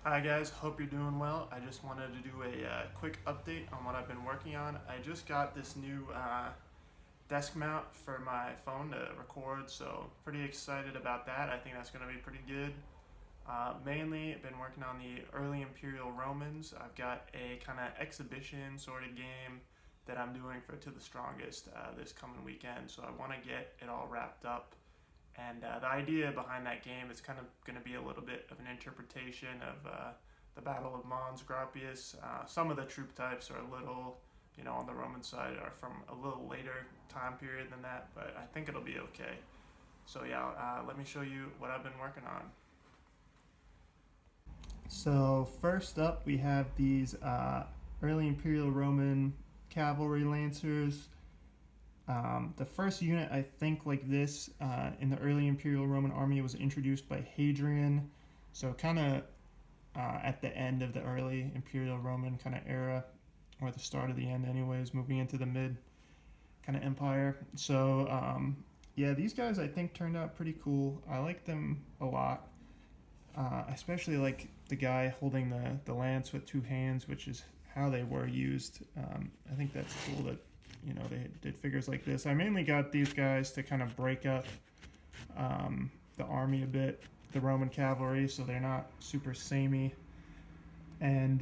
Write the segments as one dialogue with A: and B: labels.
A: Hi guys, hope you're doing well. I just wanted to do a quick update on what I've been working on. I just got this new desk mount for my phone to record, so pretty excited about that. I think that's going to be pretty good. Mainly, I've been working on the early Imperial Romans. I've got a kind of exhibition sort of game that I'm doing for To the Strongest this coming weekend, so I want to get it all wrapped up. And the idea behind that game is kind of going to be a little bit of an interpretation of the Battle of Mons Graupius. Some of the troop types are a little, on the Roman side are from a little later time period than that, but I think it'll be okay. So yeah, let me show you what I've been working on. So first up, we have these early Imperial Roman cavalry lancers. The first unit, I think, like this in the early Imperial Roman army was introduced by Hadrian. So kind of at the end of the early Imperial Roman kind of era, or the start of the end, anyways, moving into the mid kind of empire. So yeah, these guys I think turned out pretty cool. I like them a lot. Especially like the guy holding the lance with two hands, which is how they were used. I think that's cool that they did figures like this. I mainly got these guys to kind of break up the army a bit, the Roman cavalry, so they're not super samey. And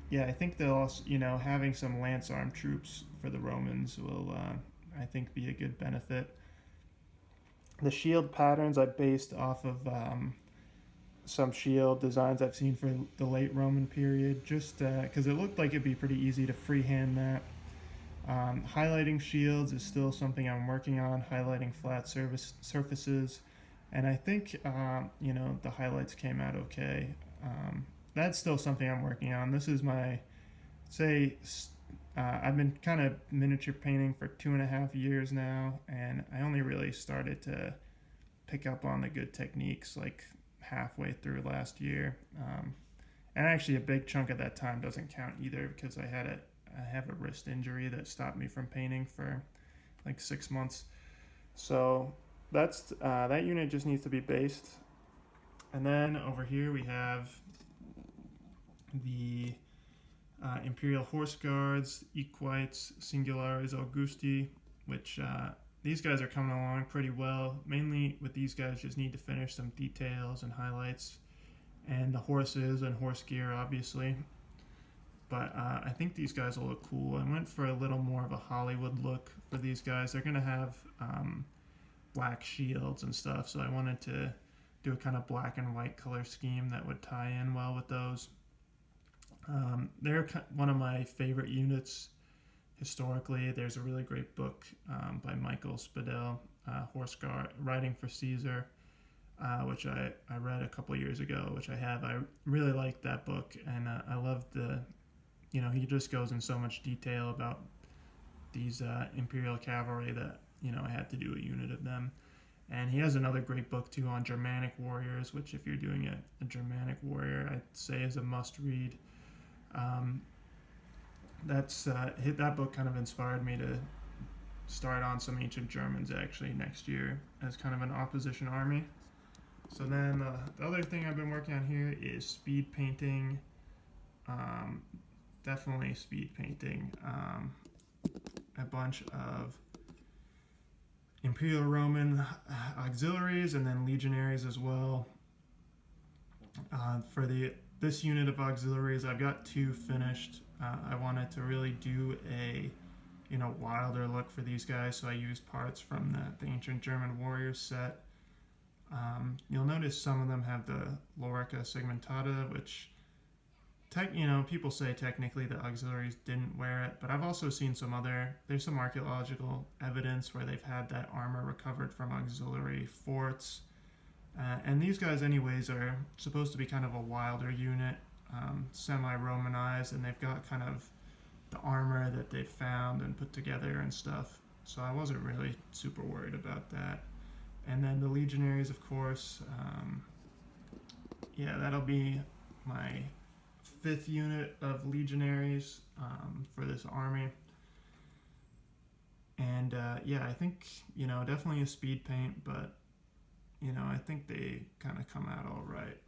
A: yeah, I think they'll also, having some lance arm troops for the Romans will, I think, be a good benefit. The shield patterns I based off of some shield designs I've seen for the late Roman period, just because it looked like it'd be pretty easy to freehand that. Highlighting shields is still something I'm working on, highlighting flat surfaces, and I think the highlights came out okay. That's still something I'm working on. This is my say. I've been kind of miniature painting for 2.5 years now, and I only really started to pick up on the good techniques like halfway through last year. And actually, a big chunk of that time doesn't count either because I have a wrist injury that stopped me from painting for like 6 months. So that unit just needs to be based. And then over here we have the Imperial Horse Guards, Equites, Singulares Augusti, which these guys are coming along pretty well. Mainly with these guys, just need to finish some details and highlights, and the horses and horse gear, obviously. But I think these guys will look cool. I went for a little more of a Hollywood look for these guys. They're going to have black shields and stuff, so I wanted to do a kind of black and white color scheme that would tie in well with those. They're one of my favorite units historically. There's a really great book by Michael Spadell, Horse Guard Riding for Caesar, which I read a couple years ago, which I have. I really liked that book, and I loved he just goes in so much detail about these Imperial cavalry that, I had to do a unit of them. And he has another great book too on Germanic warriors, which if you're doing a Germanic warrior, I'd say is a must read. That book kind of inspired me to start on some ancient Germans actually next year as kind of an opposition army. So then the other thing I've been working on here is speed painting. Definitely speed painting. A bunch of Imperial Roman auxiliaries and then legionaries as well. For this unit of auxiliaries, I've got 2 finished. I wanted to really do a wilder look for these guys, so I used parts from the ancient German warriors set. You'll notice some of them have the lorica segmentata, which people say technically the auxiliaries didn't wear it, but I've also seen there's some archaeological evidence where they've had that armor recovered from auxiliary forts. And these guys anyways are supposed to be kind of a wilder unit, semi-Romanized, and they've got kind of the armor that they've found and put together and stuff. So I wasn't really super worried about that. And then the legionaries, of course, that'll be my 5th unit of legionaries for this army. And I think, definitely a speed paint, but I think they kind of come out all right.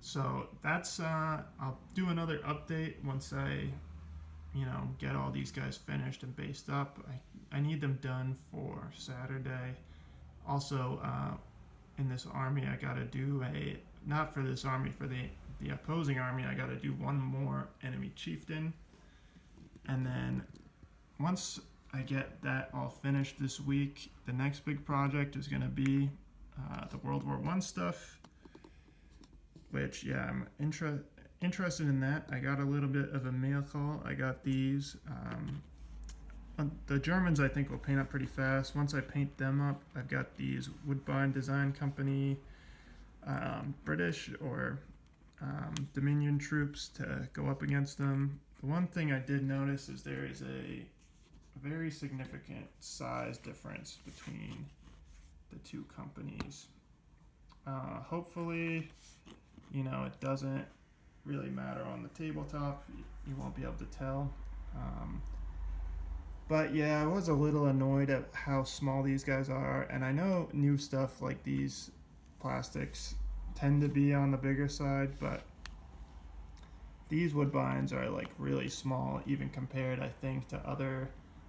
A: So that's I'll do another update once I get all these guys finished and based up. I need them done for Saturday. Also, in this army, I gotta do a not for this army, for the opposing army. I gotta do one more enemy chieftain, and then once I get that all finished this week, the next big project is gonna be the World War One stuff. Which I'm interested in that. I got a little bit of a mail call. I got these. The Germans I think will paint up pretty fast. Once I paint them up, I've got these Woodbine Design Company British or Dominion troops to go up against them. The one thing I did notice is there is a very significant size difference between the two companies. Hopefully, it doesn't really matter on the tabletop. You won't be able to tell. But yeah, I was a little annoyed at how small these guys are, and I know new stuff like these plastics tend to be on the bigger side, but these woodbines are like really small, even compared, I think, to other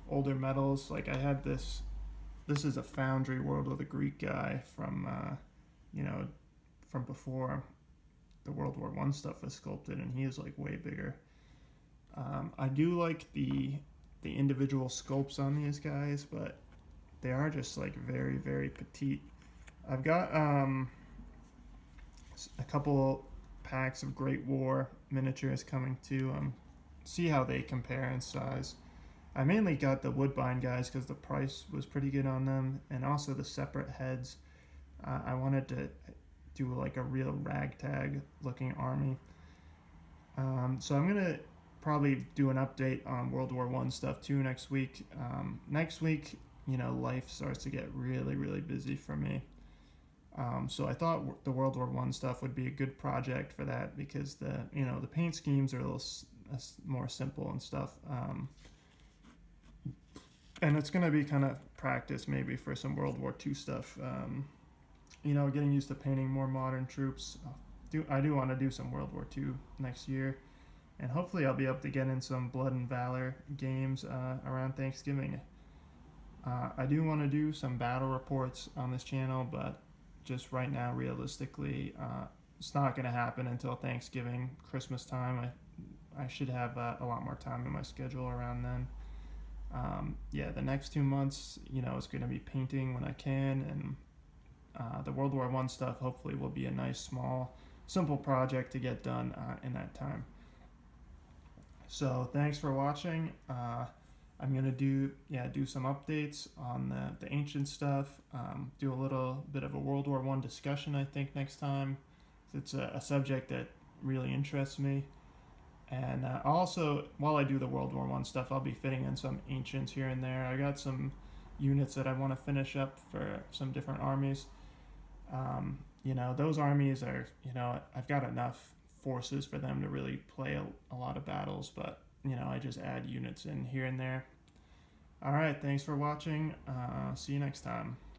A: older metals. Like I had this. This is a Foundry World of the Greek guy from, from before the World War One stuff was sculpted, and he is like way bigger. I do like the individual sculpts on these guys, but they are just like very, very petite. I've got a couple packs of Great War miniatures coming to see how they compare in size. I mainly got the Woodbine guys because the price was pretty good on them, and also the separate heads. I wanted to do like a real ragtag looking army. So I'm gonna probably do an update on World War One stuff too next week. Next week, life starts to get really, really busy for me. So I thought the World War One stuff would be a good project for that because the paint schemes are a little more simple and stuff. And it's going to be kind of practice maybe for some World War II stuff. Getting used to painting more modern troops. I do want to do some World War II next year, and hopefully I'll be able to get in some Blood and Valor games around Thanksgiving. I do want to do some battle reports on this channel, but just right now, realistically, it's not going to happen until Thanksgiving, Christmas time. I should have a lot more time in my schedule around then. The next 2 months, it's going to be painting when I can, and the World War One stuff hopefully will be a nice, small, simple project to get done in that time. So thanks for watching. I'm going to do some updates on the ancient stuff, do a little bit of a World War One discussion, I think, next time. It's a subject that really interests me. And also, while I do the World War One stuff, I'll be fitting in some ancients here and there. I got some units that I want to finish up for some different armies. Those armies are, I've got enough forces for them to really play a lot of battles, but, I just add units in here and there. All right, thanks for watching. See you next time.